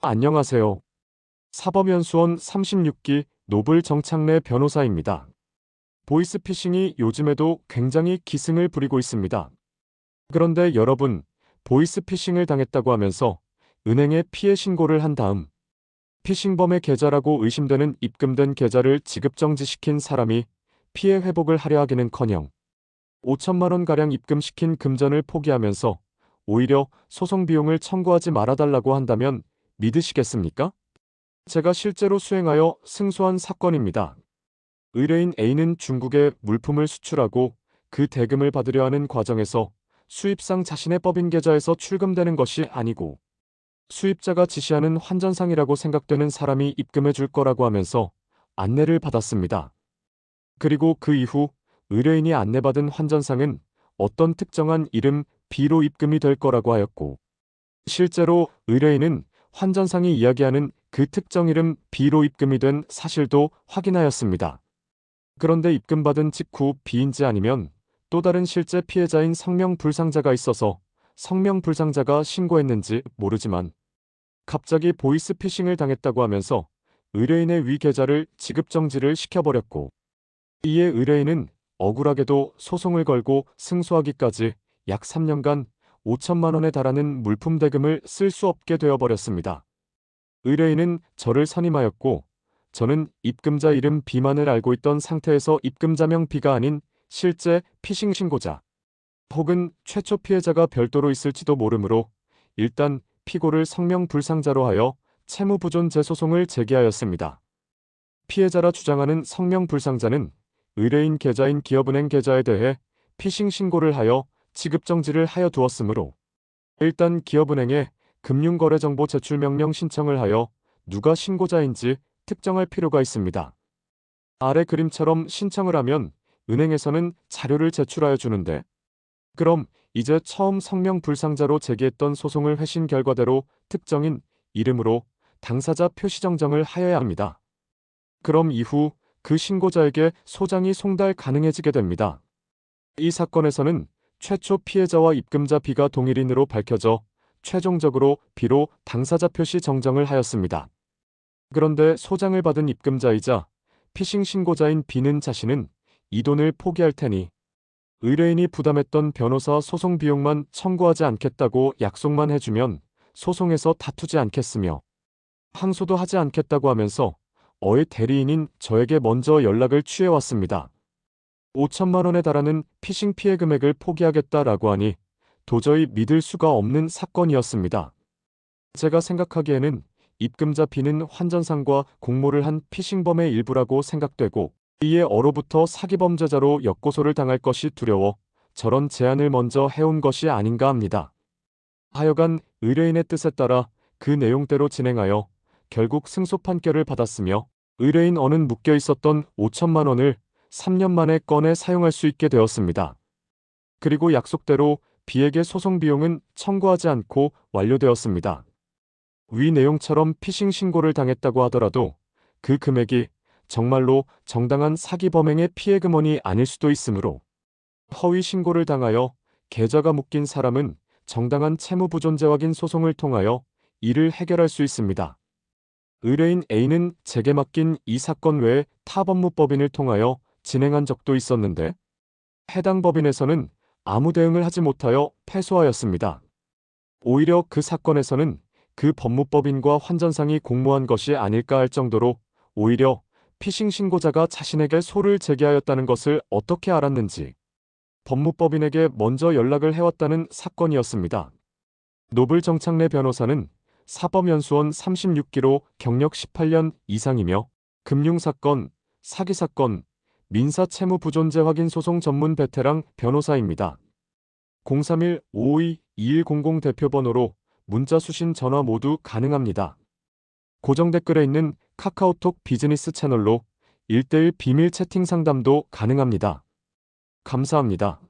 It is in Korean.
안녕하세요. 사법연수원 36기 노블 정창래 변호사입니다. 보이스피싱이 요즘에도 굉장히 기승을 부리고 있습니다. 그런데 여러분, 보이스피싱을 당했다고 하면서 은행에 피해 신고를 한 다음 피싱범의 계좌라고 의심되는 입금된 계좌를 지급정지시킨 사람이 피해 회복을 하려 하기는커녕 5천만 원가량 입금시킨 금전을 포기하면서 오히려 소송 비용을 청구하지 말아달라고 한다면 믿으시겠습니까? 제가 실제로 수행하여 승소한 사건입니다. 의뢰인 A는 중국에 물품을 수출하고 그 대금을 받으려 하는 과정에서 수입상 자신의 법인 계좌에서 출금되는 것이 아니고 수입자가 지시하는 환전상이라고 생각되는 사람이 입금해 줄 거라고 하면서 안내를 받았습니다. 그리고 그 이후 의뢰인이 안내받은 환전상은 어떤 특정한 이름 B로 입금이 될 거라고 하였고 실제로 의뢰인은 환전상이 이야기하는 그 특정 이름 B로 입금이 된 사실도 확인하였습니다. 그런데 입금받은 직후 B인지 아니면 또 다른 실제 피해자인 성명불상자가 있어서 성명불상자가 신고했는지 모르지만 갑자기 보이스피싱을 당했다고 하면서 의뢰인의 위 계좌를 지급정지를 시켜버렸고 이에 의뢰인은 억울하게도 소송을 걸고 승소하기까지 약 3년간 5천만 원에 달하는 물품 대금을 쓸 수 없게 되어버렸습니다. 의뢰인은 저를 선임하였고 저는 입금자 이름 B만을 알고 있던 상태에서 입금자명 B가 아닌 실제 피싱 신고자 혹은 최초 피해자가 별도로 있을지도 모르므로 일단 피고를 성명불상자로 하여 채무부존 재소송을 제기하였습니다. 피해자라 주장하는 성명불상자는 의뢰인 계좌인 기업은행 계좌에 대해 피싱 신고를 하여 지급정지를 하여 두었으므로 일단 기업은행에 금융거래정보 제출명령 신청을 하여 누가 신고자인지 특정할 필요가 있습니다. 아래 그림처럼 신청을 하면 은행에서는 자료를 제출하여 주는데 그럼 이제 처음 성명불상자로 제기했던 소송을 회신 결과대로 특정인 이름으로 당사자 표시 정정을 하여야 합니다. 그럼 이후 그 신고자에게 소장이 송달 가능해지게 됩니다. 이 사건에서는 최초 피해자와 입금자 B가 동일인으로 밝혀져 최종적으로 B로 당사자 표시 정정을 하였습니다. 그런데 소장을 받은 입금자이자 피싱 신고자인 B는 자신은 이 돈을 포기할 테니 의뢰인이 부담했던 변호사 소송 비용만 청구하지 않겠다고 약속만 해주면 소송에서 다투지 않겠으며 항소도 하지 않겠다고 하면서 어의 대리인인 저에게 먼저 연락을 취해왔습니다. 5천만 원에 달하는 피싱 피해 금액을 포기하겠다라고 하니 도저히 믿을 수가 없는 사건이었습니다. 제가 생각하기에는 입금자 B는 환전상과 공모를 한 피싱범의 일부라고 생각되고 이에 어로부터 사기범죄자로 역고소를 당할 것이 두려워 저런 제안을 먼저 해온 것이 아닌가 합니다. 하여간 의뢰인의 뜻에 따라 그 내용대로 진행하여 결국 승소 판결을 받았으며 의뢰인 어는 묶여 있었던 5천만 원을 3년 만에 꺼내 사용할 수 있게 되었습니다. 그리고 약속대로 B에게 소송 비용은 청구하지 않고 완료되었습니다. 위 내용처럼 피싱 신고를 당했다고 하더라도 그 금액이 정말로 정당한 사기 범행의 피해 금원이 아닐 수도 있으므로 허위 신고를 당하여 계좌가 묶인 사람은 정당한 채무부존재 확인 소송을 통하여 이를 해결할 수 있습니다. 의뢰인 A는 제게 맡긴 이 사건 외에 타 법무법인을 통하여 진행한 적도 있었는데 해당 법인에서는 아무 대응을 하지 못하여 패소하였습니다. 오히려 그 사건에서는 그 법무법인과 환전상이 공모한 것이 아닐까 할 정도로 오히려 피싱 신고자가 자신에게 소를 제기하였다는 것을 어떻게 알았는지 법무법인에게 먼저 연락을 해왔다는 사건이었습니다. 노블 정창래 변호사는 사법연수원 36기로 경력 18년 이상이며 금융사건, 사기사건, 민사채무부존재 확인 소송 전문 베테랑 변호사입니다. 031-552-2100 대표번호로 문자 수신 전화 모두 가능합니다. 고정 댓글에 있는 카카오톡 비즈니스 채널로 1:1 비밀 채팅 상담도 가능합니다. 감사합니다.